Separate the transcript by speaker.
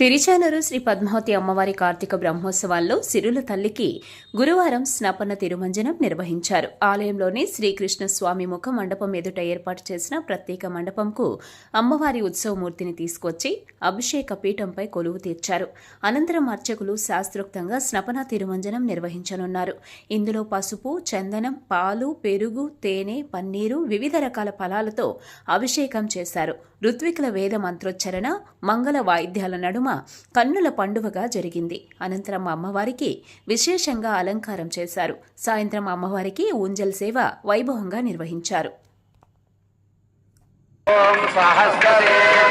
Speaker 1: తిరుచానూరు శ్రీ పద్మావతి అమ్మవారి కార్తీక బ్రహ్మోత్సవాల్లో సిరుల తల్లికి గురువారం స్నపన తిరుమంజనం నిర్వహించారు. ఆలయంలోని శ్రీకృష్ణ స్వామి ముఖ మండపం ఎదుట ఏర్పాటు చేసిన ప్రత్యేక మండపంకు అమ్మవారి ఉత్సవమూర్తిని తీసుకొచ్చి అభిషేక పీఠంపై కొలువు తీర్చారు. అనంతరం అర్చకులు శాస్త్రోక్తంగా స్నపన తిరుమంజనం నిర్వహించనున్నారు. ఇందులో పసుపు, చందనం, పాలు, పెరుగు, తేనె, పన్నీరు, వివిధ రకాల ఫలాలతో అభిషేకం చేశారు. ఋత్వికుల వేద మంత్రోచ్చరణ, మంగళ వాయిద్యాల నడుమ కన్నుల పండువగా జరిగింది. అనంతరం అమ్మవారికి విశేషంగా అలంకారం చేశారు. సాయంత్రం అమ్మవారికి ఊంజల్ సేవ వైభవంగా నిర్వహించారు.
Speaker 2: ఓం సహస్రరే